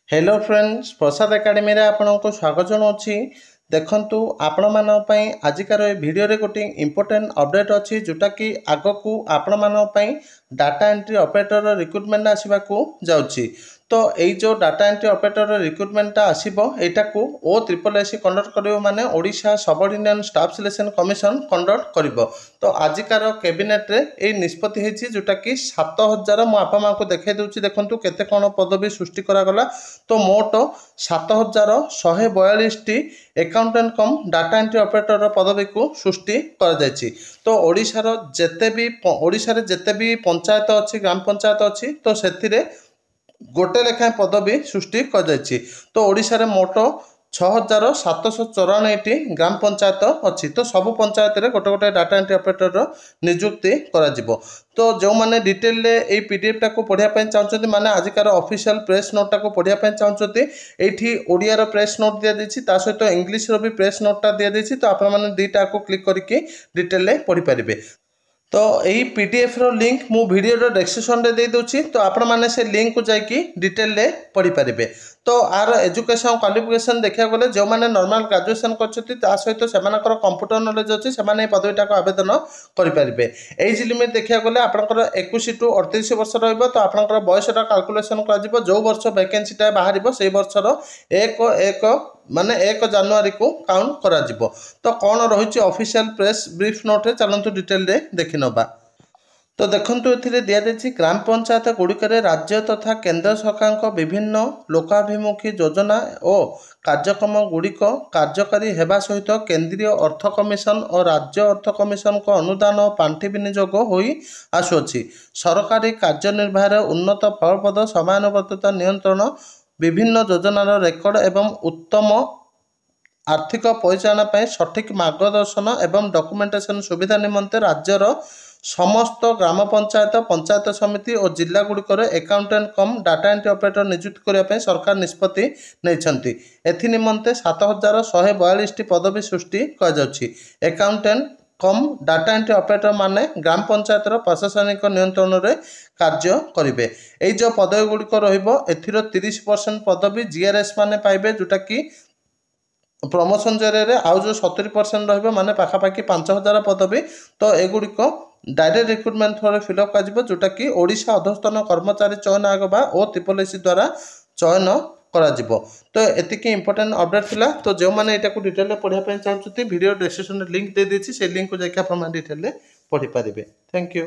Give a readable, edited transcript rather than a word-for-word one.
Hello friends, प्रसाद academy रे आपनको स्वागत जनाऊँगी। देखंतु आपण मानन पई आजिकार ए वीडियो रे गोटे इंपोर्टेंट अपडेट अछि जोटा कि आगो को आपण मानन पई डाटा एंट्री ऑपरेटर रिक्रुटमेंट आसीबाकू जाउछि। तो एई जो डाटा एंट्री ऑपरेटर रिक्रुटमेंट आसीबो एटा को OSSC कंडक्ट करिवो माने Odisha subordinate staff selection commission conduct करिवो। तो आजिकार कैबिनेट रे ए निष्पत्ति हेछि जोटा कि 7000 मु आपा मा को देखाइ दउछि। देखंतु केते कोन पदवी सृष्टि करा गला। तो मोट 7142 T accountant cum data entry operator पदवी को सृष्टि कर जायछि। तो ओडिशार जेते भी पंचायत अच्छी ग्राम पंचायत अच्छी तो से गोटे लेखाएं पदवी सृष्टि कर जायछि। तो ओडिशा रे मोट 6794 ग्राम पंचायत अच्छी। तो सबु पंचायत रे गोटे गोटे डाटा एंट्री ऑपरेटर नियुक्ति करा जिवो। तो जो माने डिटेल ले ए पीडीएफ टा को पढ़िया पय चाहउछथि माने आजिकार ऑफिशियल प्रेस नोट टा को पढ़िया पय चाहउछथि एठी ओडिया रो प्रेस नोट दिया देछि ता सहित इंग्लिश रो भी प्रेस नोट टा दिया देछि। तो आपण माने दीटा को क्लिक करके डिटेल ले पढ़ि परिबे। तो यही पीडीएफ रो लिंक मु वीडियो रो डिस्क्रिप्शन रे दे दोछि। तो आपण माने से लिंक को जाइकी डिटेल ले पढ़ि परिबे। तो आर एजुकेशन क्वालिफिकेशन देखा गले जो माने नॉर्मल ग्रेजुएशन करछथि ता सहित सेमानकर कंप्यूटर नॉलेज अछि सेमाने पदवीटा को आवेदन करि परिबे। एज लिमिट देखा गले आपनकर 21 टू 38 वर्ष रहइबो। तो आपनकर बयसटा कैलकुलेशन करा जिवो जो वर्ष वैकेंसी टा बाहरिबो सेही वर्षर 1 माने 1 जनवरी को काउंट करा जिवो। तो कौन रही ऑफिशियल प्रेस ब्रीफ नोट रे चलंतु डिटेल रे देखि नबा। तो देखंतु एथिरे दिया जायछि ग्राम पंचायत गुड़िकरे राज्य तथा केंद्र सरकार विभिन्न लोकाभिमुखी योजना और कार्यक्रम गुड़िक कार्यकारी हेबा सहित केंद्रीय अर्थ कमिशन और राज्य अर्थ कमिशन को अनुदान और पांठि विनियोग होई आसुछि। सरकारी कार्यनिर्वाह उन्नत फलप्रद समयानुवर्तिता नियंत्रण विभिन्न योजनार रेकर्ड एवं उत्तम आर्थिक परिचालन सठिक मार्गदर्शन एवं डॉक्यूमेंटेशन सुविधा निमंते राज्यर समस्त ग्राम पंचायत पंचायत समिति और जिला गुड़िकर accountant cum data entry operator नियुक्त करने सरकार निष्पत्ति नहीं। एथि निमंते 7142 टी पदवी सृष्टि कर accountant cum data entry operator माने ग्राम पंचायत प्रशासनिक नियंत्रण रे कार्य करेंगे। ये जो पदवी गुड़िक रथिर 30% पदवी जीआरएस माने पाइबे जोटा कि प्रमोशन जरिए आउ जो 70% रहिबो माने पाखापाखि 5000 पदवी। तो एगुड़िक डायरेक्ट रिक्रुटमेंट थ्रू फिलअप कर जोटा कि ओडिशा अधस्तन कर्मचारी चयन आयोग बा OSSC द्वारा चयन करा जिवो। तो एतिकी इंपोर्टेंट अपडेट थिला। तो जो माने एटा को डिटेल रे पढ़िया पय चाहउछथि वीडियो डिस्क्रिप्शन रे लिंक दे देछि से लिंक को जाके आपण डिटेल रे पढ़ि पारिबे। Thank you.